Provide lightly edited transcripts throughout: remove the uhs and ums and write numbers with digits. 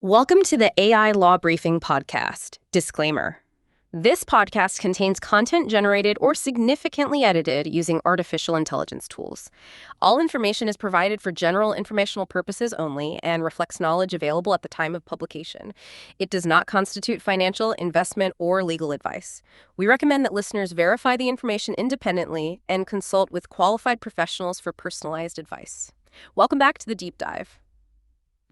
Welcome to the AI Law Briefing Podcast. Disclaimer. This podcast contains content generated or significantly edited using artificial intelligence tools. All information is provided for general informational purposes only and reflects knowledge available at the time of publication. It does not constitute financial, investment, or legal advice. We recommend that listeners verify the information independently and consult with qualified professionals for personalized advice. Welcome back to the deep dive.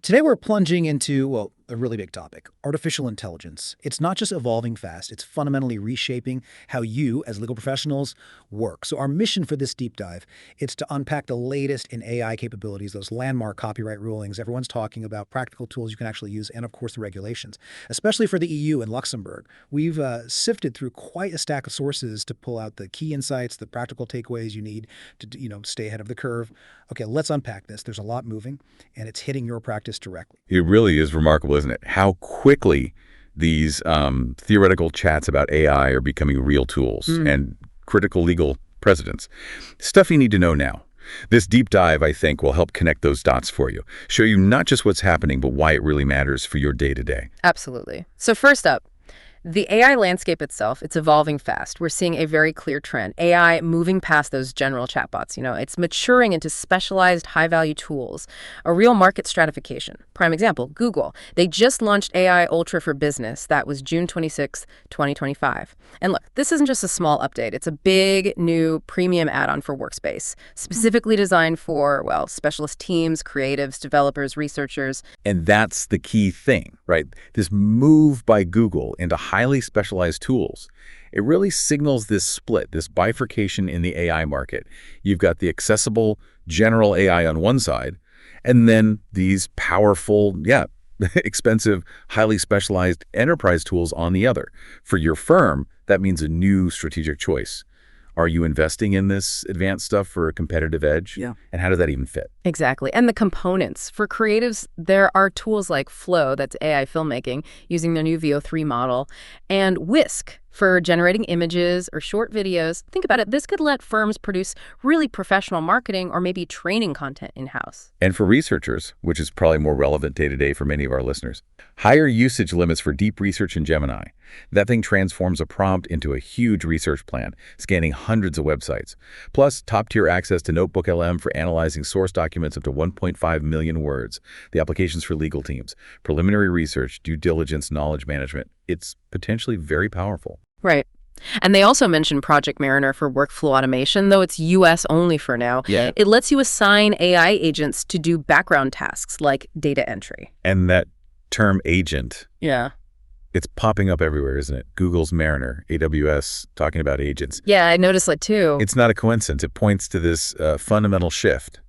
Today we're plunging into, a really big topic, artificial intelligence. It's not just evolving fast, it's fundamentally reshaping how you, as legal professionals, work. So our mission for this deep dive is to unpack the latest in AI capabilities, those landmark copyright rulings everyone's talking about, practical tools you can actually use, and of course the regulations, especially for the EU and Luxembourg. We've sifted through quite a stack of sources to pull out the key insights, the practical takeaways you need to, stay ahead of the curve. Okay, let's unpack this. There's a lot moving, and it's hitting your practice directly. It really is remarkable, isn't it? How quickly these theoretical chats about AI are becoming real tools and critical legal precedents. Stuff you need to know now. This deep dive, I think, will help connect those dots for you, show you not just what's happening, but why it really matters for your day-to-day. Absolutely. So first up, the AI landscape itself, it's evolving fast. We're seeing a very clear trend. AI moving past those general chatbots. It's maturing into specialized high-value tools, a real market stratification. Prime example, Google. They just launched AI Ultra for Business. That was June 26, 2025. And look, this isn't just a small update. It's a big, new premium add-on for Workspace, specifically designed for, specialist teams, creatives, developers, researchers. And that's the key thing, right? This move by Google into highly specialized tools, it really signals this split, this bifurcation in the AI market. You've got the accessible general AI on one side, and then these powerful, expensive, highly specialized enterprise tools on the other. For your firm, that means a new strategic choice. Are you investing in this advanced stuff for a competitive edge? Yeah. And how does that even fit? Exactly. And the components. For creatives, there are tools like Flow, that's AI filmmaking, using their new VO3 model, and Whisk for generating images or short videos. Think about it. This could let firms produce really professional marketing or maybe training content in-house. And for researchers, which is probably more relevant day-to-day for many of our listeners, higher usage limits for deep research in Gemini. That thing transforms a prompt into a huge research plan, scanning hundreds of websites. Plus, top-tier access to Notebook LM for analyzing source documents up to 1.5 million words. The applications for legal teams, preliminary research, due diligence, knowledge management. It's potentially very powerful. Right. And they also mentioned Project Mariner for workflow automation, though it's US only for now. Yeah. It lets you assign AI agents to do background tasks like data entry. And that term agent, Yeah. it's popping up everywhere, isn't it? Google's Mariner, AWS, talking about agents. Yeah, I noticed that too. It's not a coincidence. It points to this fundamental shift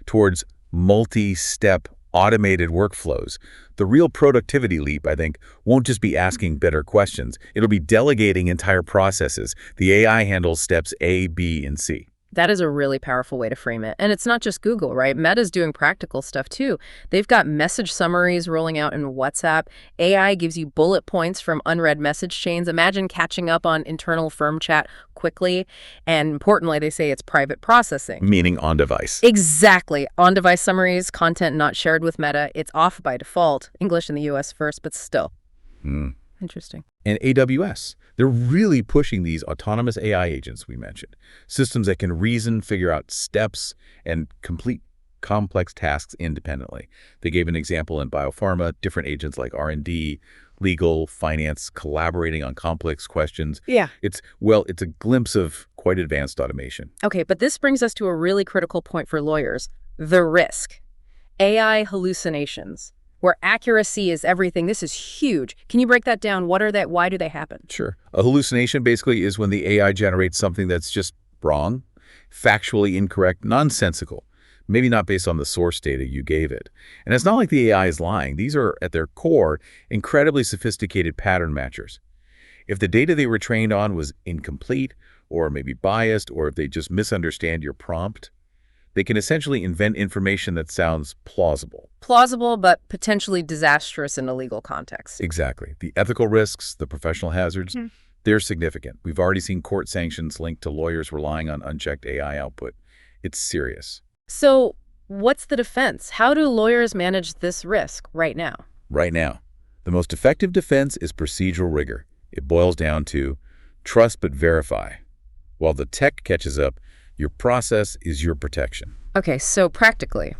towards multi-step automated workflows. The real productivity leap, I think, won't just be asking better questions. It'll be delegating entire processes. The AI handles steps A, B, and C. That is a really powerful way to frame it. And it's not just Google, right? Meta's doing practical stuff too. They've got message summaries rolling out in WhatsApp. AI gives you bullet points from unread message chains. Imagine catching up on internal firm chat quickly. And importantly, they say it's private processing. Meaning on device. Exactly. On-device summaries, content not shared with Meta. It's off by default. English in the US first, but still. Interesting. And AWS, they're really pushing these autonomous AI agents we mentioned, systems that can reason, figure out steps, and complete complex tasks independently. They gave an example in biopharma, different agents like R&D, legal, finance, collaborating on complex questions. Yeah. It's a glimpse of quite advanced automation. Okay, but this brings us to a really critical point for lawyers, the risk. AI hallucinations, where accuracy is everything. This is huge. Can you break that down? What are they? Why do they happen? Sure. A hallucination basically is when the AI generates something that's just wrong, factually incorrect, nonsensical, maybe not based on the source data you gave it. And it's not like the AI is lying. These are, at their core, incredibly sophisticated pattern matchers. If the data they were trained on was incomplete, or maybe biased, or if they just misunderstand your prompt, they can essentially invent information that sounds plausible. Plausible, but potentially disastrous in a legal context. Exactly. The ethical risks, the professional hazards, they're significant. We've already seen court sanctions linked to lawyers relying on unchecked AI output. It's serious. So what's the defense? How do lawyers manage this risk right now? right now. The most effective defense is procedural rigor. It boils down to trust but verify. While the tech catches up, your process is your protection. Okay, so practically,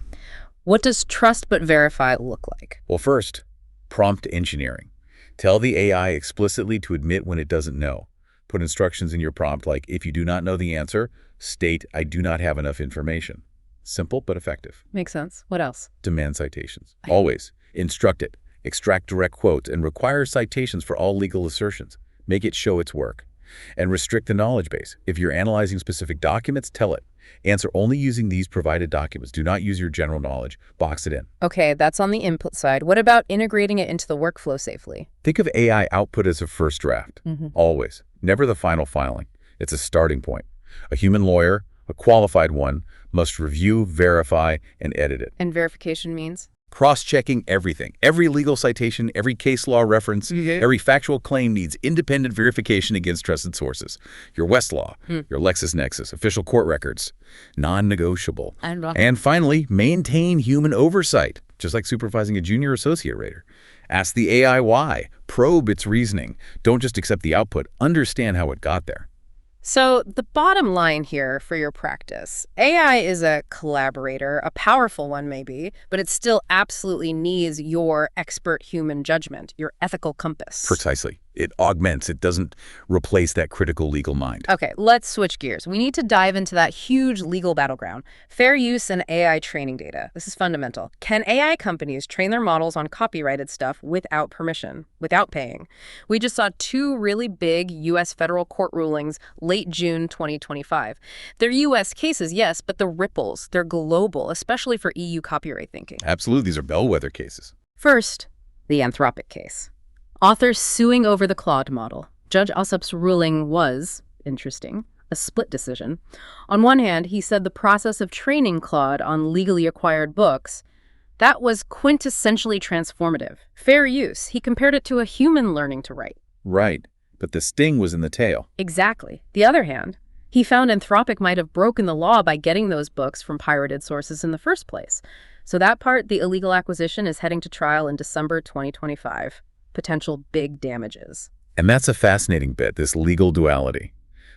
what does trust but verify look like? Well, first, prompt engineering. Tell the AI explicitly to admit when it doesn't know. Put instructions in your prompt like, if you do not know the answer, state, I do not have enough information. Simple but effective. Makes sense. What else? Demand citations. Always. Instruct it. Extract direct quotes and require citations for all legal assertions. Make it show its work. And restrict the knowledge base. If you're analyzing specific documents, tell it. Answer only using these provided documents. Do not use your general knowledge. Box it in. Okay, that's on the input side. What about integrating it into the workflow safely? Think of AI output as a first draft. Always. Never the final filing. It's a starting point. A human lawyer, a qualified one, must review, verify, and edit it. And verification means? Cross-checking everything. Every legal citation, every case law reference, every factual claim needs independent verification against trusted sources. Your Westlaw, your LexisNexis, official court records, non-negotiable. And finally, maintain human oversight, just like supervising a junior associate rater. Ask the AI why. Probe its reasoning. Don't just accept the output. Understand how it got there. So the bottom line here for your practice, AI is a collaborator, a powerful one maybe, but it still absolutely needs your expert human judgment, your ethical compass. Precisely. It augments. It doesn't replace that critical legal mind. Okay, let's switch gears. We need to dive into that huge legal battleground, fair use and AI training data. This is fundamental. Can AI companies train their models on copyrighted stuff without permission, without paying? We just saw two really big U.S. federal court rulings late June 2025. They're U.S. cases, yes, but the ripples, they're global, especially for EU copyright thinking. Absolutely. These are bellwether cases. First, the Anthropic case. Authors suing over the Claude model. Judge Alsup's ruling was, interesting, a split decision. On one hand, he said the process of training Claude on legally acquired books, that was quintessentially transformative. Fair use. He compared it to a human learning to write. Right. But the sting was in the tail. Exactly. The other hand, he found Anthropic might have broken the law by getting those books from pirated sources in the first place. So that part, the illegal acquisition, is heading to trial in December 2025. Potential big damages. And that's a fascinating bit, this legal duality.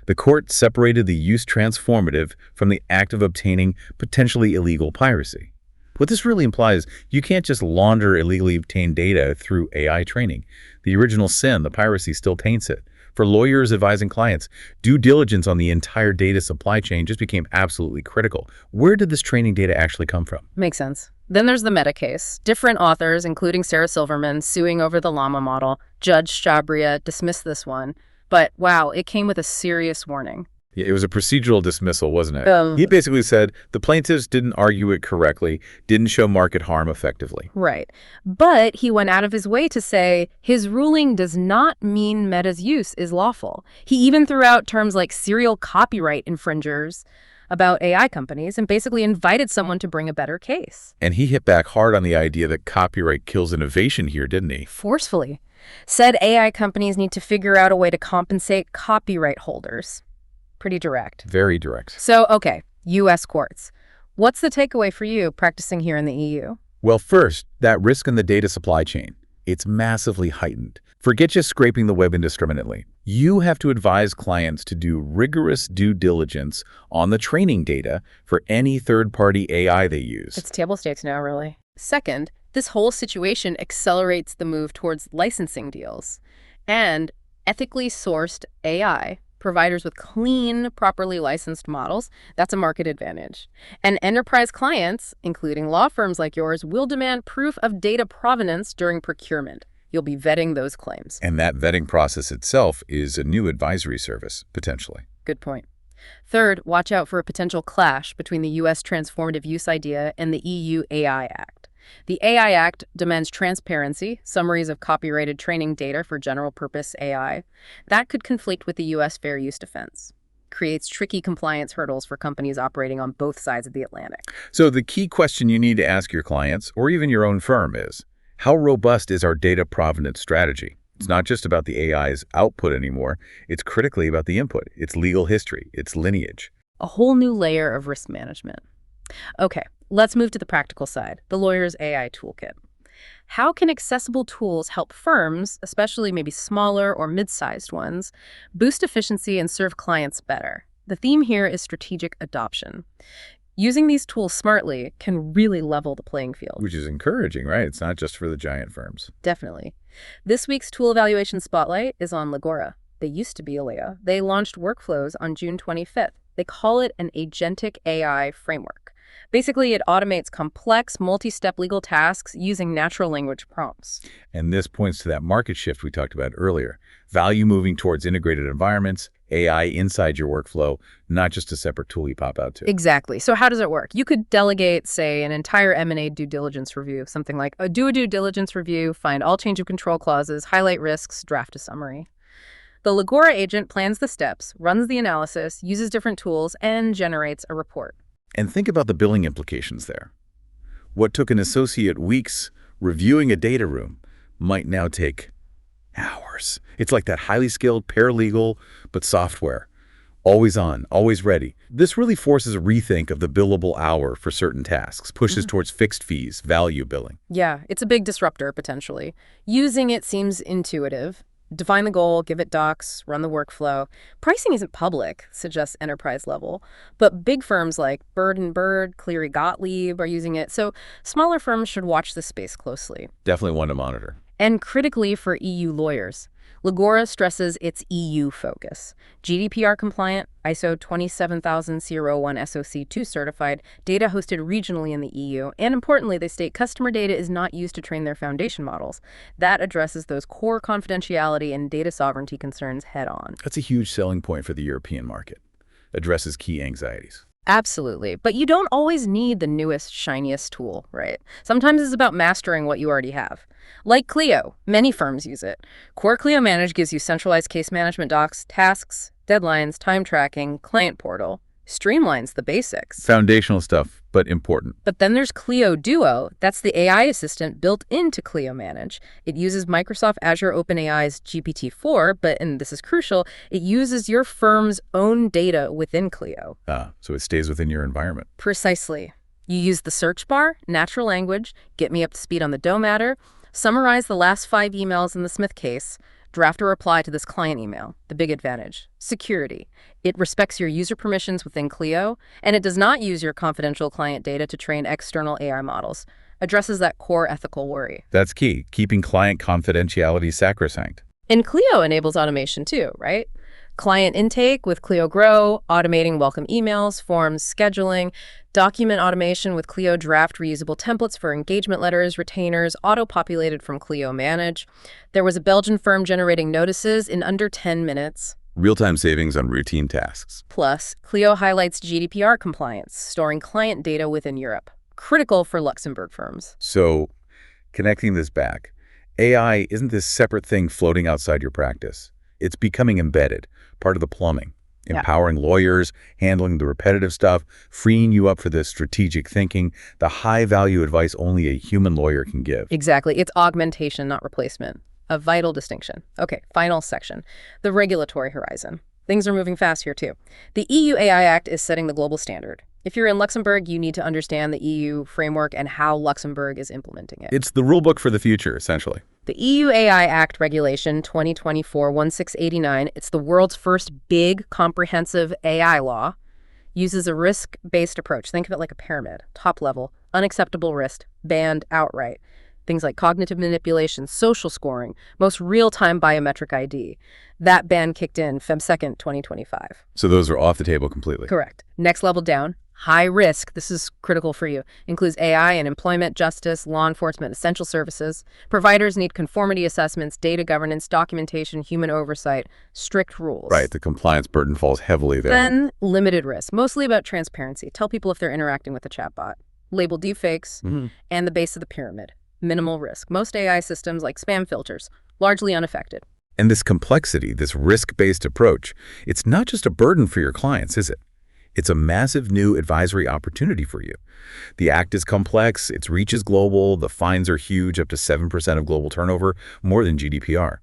The court separated the use transformative from the act of obtaining potentially illegal piracy. What this really implies, you can't just launder illegally obtained data through AI training. The original sin, the piracy, still taints it. For lawyers advising clients, due diligence on the entire data supply chain just became absolutely critical. Where did this training data actually come from? Makes sense. Then there's the Meta case. Different authors, including Sarah Silverman, suing over the llama model. Judge Chabria dismissed this one. But wow, it came with a serious warning. Yeah, it was a procedural dismissal, wasn't it? He basically said the plaintiffs didn't argue it correctly, didn't show market harm effectively. Right. But he went out of his way to say his ruling does not mean Meta's use is lawful. He even threw out terms like serial copyright infringers about AI companies and basically invited someone to bring a better case. And he hit back hard on the idea that copyright kills innovation here, didn't he? Forcefully. Said AI companies need to figure out a way to compensate copyright holders. Pretty direct. Very direct. So, okay, U.S. courts. What's the takeaway for you practicing here in the EU? Well, first, that risk in the data supply chain. It's massively heightened. Forget just scraping the web indiscriminately. You have to advise clients to do rigorous due diligence on the training data for any third-party AI they use. It's table stakes now, really. Second, this whole situation accelerates the move towards licensing deals and ethically sourced AI. Providers with clean, properly licensed models, that's a market advantage. And enterprise clients, including law firms like yours, will demand proof of data provenance during procurement. You'll be vetting those claims. And that vetting process itself is a new advisory service, potentially. Good point. Third, watch out for a potential clash between the U.S. transformative use idea and the EU AI Act. The AI Act demands transparency, summaries of copyrighted training data for general-purpose AI. That could conflict with the U.S. fair use defense. Creates tricky compliance hurdles for companies operating on both sides of the Atlantic. So the key question you need to ask your clients, or even your own firm, is, how robust is our data provenance strategy? It's not just about the AI's output anymore. It's critically about the input, its legal history, its lineage. A whole new layer of risk management. Okay, let's move to the practical side, the lawyer's AI toolkit. How can accessible tools help firms, especially maybe smaller or mid-sized ones, boost efficiency and serve clients better? The theme here is strategic adoption. Using these tools smartly can really level the playing field. Which is encouraging, right? It's not just for the giant firms. Definitely. This week's tool evaluation spotlight is on Legora. They used to be Alea. They launched workflows on June 25th. They call it an agentic AI framework. Basically, it automates complex, multi-step legal tasks using natural language prompts. And this points to that market shift we talked about earlier. Value moving towards integrated environments, AI inside your workflow, not just a separate tool you pop out to. Exactly. So how does it work? You could delegate, say, an entire M&A due diligence review, something like do a due diligence review, find all change of control clauses, highlight risks, draft a summary. The Legora agent plans the steps, runs the analysis, uses different tools, and generates a report. And think about the billing implications there. What took an associate weeks reviewing a data room might now take hours. It's like that highly skilled paralegal, but software. Always on, always ready. This really forces a rethink of the billable hour for certain tasks, pushes towards fixed fees, value billing. Yeah, it's a big disruptor, potentially. Using it seems intuitive. Define the goal, give it docs, run the workflow. Pricing isn't public, suggests enterprise level. But big firms like Bird & Bird, Cleary Gottlieb are using it, so smaller firms should watch this space closely. Definitely one to monitor. And critically for EU lawyers, Legora stresses its EU focus. GDPR compliant, ISO 27001 SOC2 certified, data hosted regionally in the EU, and importantly, they state customer data is not used to train their foundation models. That addresses those core confidentiality and data sovereignty concerns head on. That's a huge selling point for the European market. Addresses key anxieties. Absolutely. But you don't always need the newest, shiniest tool, right? Sometimes it's about mastering what you already have. Like Clio, many firms use it. Core Clio Manage gives you centralized case management docs, tasks, deadlines, time tracking, client portal. Streamlines the basics. Foundational stuff, but important. But then there's Clio Duo. That's the AI assistant built into Clio Manage. It uses Microsoft Azure OpenAI's GPT-4, but, and this is crucial, it uses your firm's own data within Clio. So it stays within your environment. Precisely. You use the search bar, natural language, get me up to speed on the DOE matter, summarize the last 5 emails in the Smith case, draft a reply to this client email. The big advantage: security. It respects your user permissions within Clio, and it does not use your confidential client data to train external AI models. Addresses that core ethical worry. That's key, keeping client confidentiality sacrosanct. And Clio enables automation too, right? Client intake with Clio Grow, automating welcome emails, forms, scheduling, document automation with Clio Draft reusable templates for engagement letters, retainers, auto-populated from Clio Manage. There was a Belgian firm generating notices in under 10 minutes. Real-time savings on routine tasks. Plus, Clio highlights GDPR compliance, storing client data within Europe. Critical for Luxembourg firms. So, connecting this back, AI isn't this separate thing floating outside your practice. It's becoming embedded, part of the plumbing, empowering lawyers, handling the repetitive stuff, freeing you up for the strategic thinking, the high-value advice only a human lawyer can give. Exactly. It's augmentation, not replacement. A vital distinction. Okay, final section. The regulatory horizon. Things are moving fast here, too. The EU AI Act is setting the global standard. If you're in Luxembourg, you need to understand the EU framework and how Luxembourg is implementing it. It's the rule book for the future, essentially. The EU AI Act Regulation 2024-1689, it's the world's first big, comprehensive AI law, uses a risk-based approach. Think of it like a pyramid. Top level, unacceptable risk, banned outright. Things like cognitive manipulation, social scoring, most real-time biometric ID. That ban kicked in Feb 2nd, 2025. So those are off the table completely. Correct. Next level down, high risk, this is critical for you, includes AI and employment, justice, law enforcement, essential services. Providers need conformity assessments, data governance, documentation, human oversight, strict rules. Right, the compliance burden falls heavily there. Then limited risk, mostly about transparency. Tell people if they're interacting with a chatbot. Label deepfakes, and the base of the pyramid. Minimal risk. Most AI systems, like spam filters, largely unaffected. And this complexity, this risk-based approach, it's not just a burden for your clients, is it? It's a massive new advisory opportunity for you. The act is complex, its reach is global, the fines are huge, up to 7% of global turnover, more than GDPR.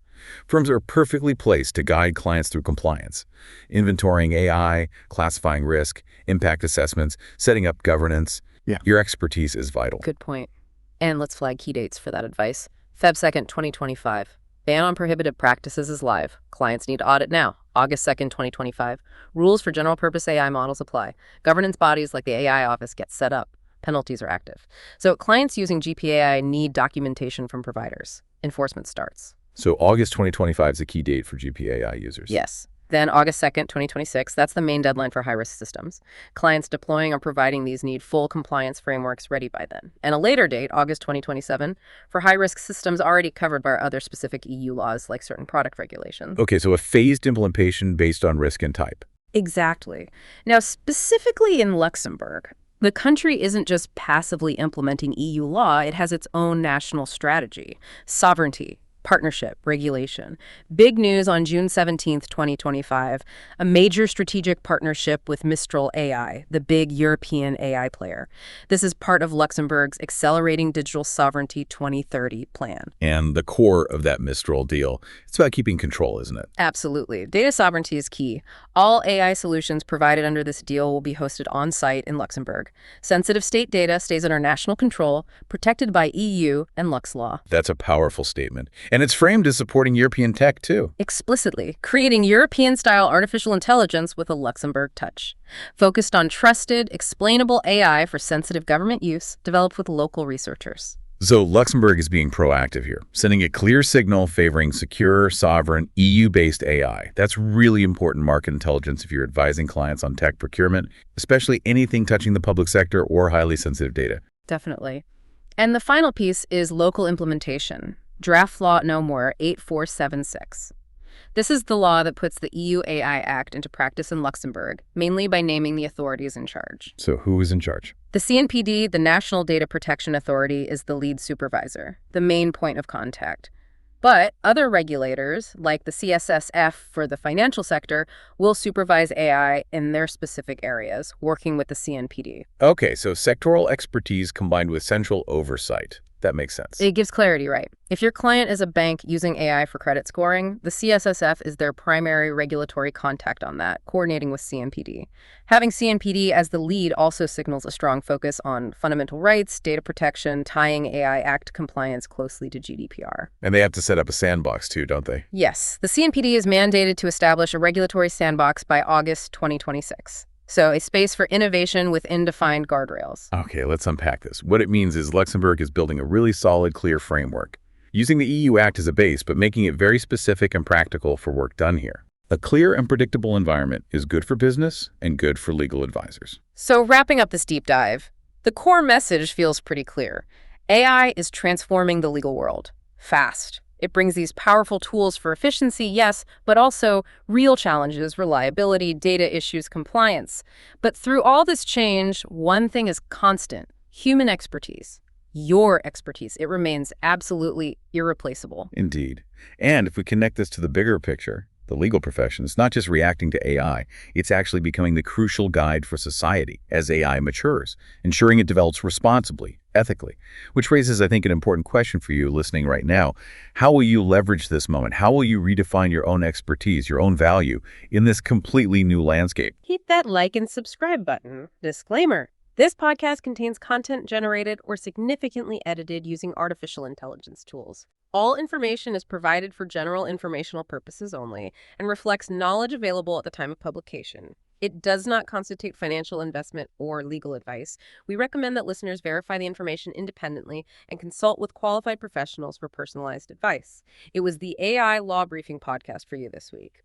Firms are perfectly placed to guide clients through compliance, inventorying AI, classifying risk, impact assessments, setting up governance. Your expertise is vital. Good point. And let's flag key dates for that advice. Feb 2nd, 2025. Ban on prohibited practices is live. Clients need to audit now. August 2nd, 2025. Rules for general-purpose AI models apply. Governance bodies like the AI office get set up. Penalties are active. So clients using GPAI need documentation from providers. Enforcement starts. So August 2025 is a key date for GPAI users. Yes. Then August 2nd, 2026, that's the main deadline for high-risk systems. Clients deploying or providing these need full compliance frameworks ready by then. And a later date, August 2027, for high-risk systems already covered by other specific EU laws like certain product regulations. Okay, so a phased implementation based on risk and type. Exactly. Now, specifically in Luxembourg, the country isn't just passively implementing EU law, it has its own national strategy, sovereignty, partnership, regulation. Big news on June 17th, 2025, a major strategic partnership with Mistral AI, the big European AI player. This is part of Luxembourg's Accelerating Digital Sovereignty 2030 plan. And the core of that Mistral deal, it's about keeping control, isn't it? Absolutely. Data sovereignty is key. All AI solutions provided under this deal will be hosted on-site in Luxembourg. Sensitive state data stays under national control, protected by EU and Lux law. That's a powerful statement. And it's framed as supporting European tech, too. Explicitly, creating European-style artificial intelligence with a Luxembourg touch. Focused on trusted, explainable AI for sensitive government use, developed with local researchers. So Luxembourg is being proactive here, sending a clear signal favoring secure, sovereign, EU-based AI. That's really important market intelligence if you're advising clients on tech procurement, especially anything touching the public sector or highly sensitive data. Definitely. And the final piece is local implementation. Draft Law No. 8476. This is the law that puts the EU AI Act into practice in Luxembourg, mainly by naming the authorities in charge. So who is in charge? The CNPD, the National Data Protection Authority, is the lead supervisor, the main point of contact. But other regulators, like the CSSF for the financial sector, will supervise AI in their specific areas, working with the CNPD. Okay, so sectoral expertise combined with central oversight. That makes sense. It gives clarity, right? If your client is a bank using AI for credit scoring, the CSSF is their primary regulatory contact on that, coordinating with CNPD. Having CNPD as the lead also signals a strong focus on fundamental rights, data protection, tying AI Act compliance closely to GDPR. And they have to set up a sandbox too, don't they? Yes, the CNPD is mandated to establish a regulatory sandbox by August 2026. So a space for innovation within defined guardrails. Okay, let's unpack this. What it means is Luxembourg is building a really solid, clear framework, using the EU Act as a base, but making it very specific and practical for work done here. A clear and predictable environment is good for business and good for legal advisors. So wrapping up this deep dive, the core message feels pretty clear. AI is transforming the legal world fast. It brings these powerful tools for efficiency, yes, but also real challenges, reliability, data issues, compliance. But through all this change, one thing is constant: human expertise. Your expertise. It remains absolutely irreplaceable. Indeed. And if we connect this to the bigger picture, the legal profession is not just reacting to AI, it's actually becoming the crucial guide for society as AI matures, ensuring it develops responsibly, ethically. Which raises, I think, an important question for you listening right now. How will you leverage this moment? How will you redefine your own expertise, your own value in this completely new landscape? Hit that like and subscribe button. Disclaimer: this podcast contains content generated or significantly edited using artificial intelligence tools. All information is provided for general informational purposes only and reflects knowledge available at the time of publication. It does not constitute financial investment or legal advice. We recommend that listeners verify the information independently and consult with qualified professionals for personalized advice. It was the AI Law Briefing podcast for you this week.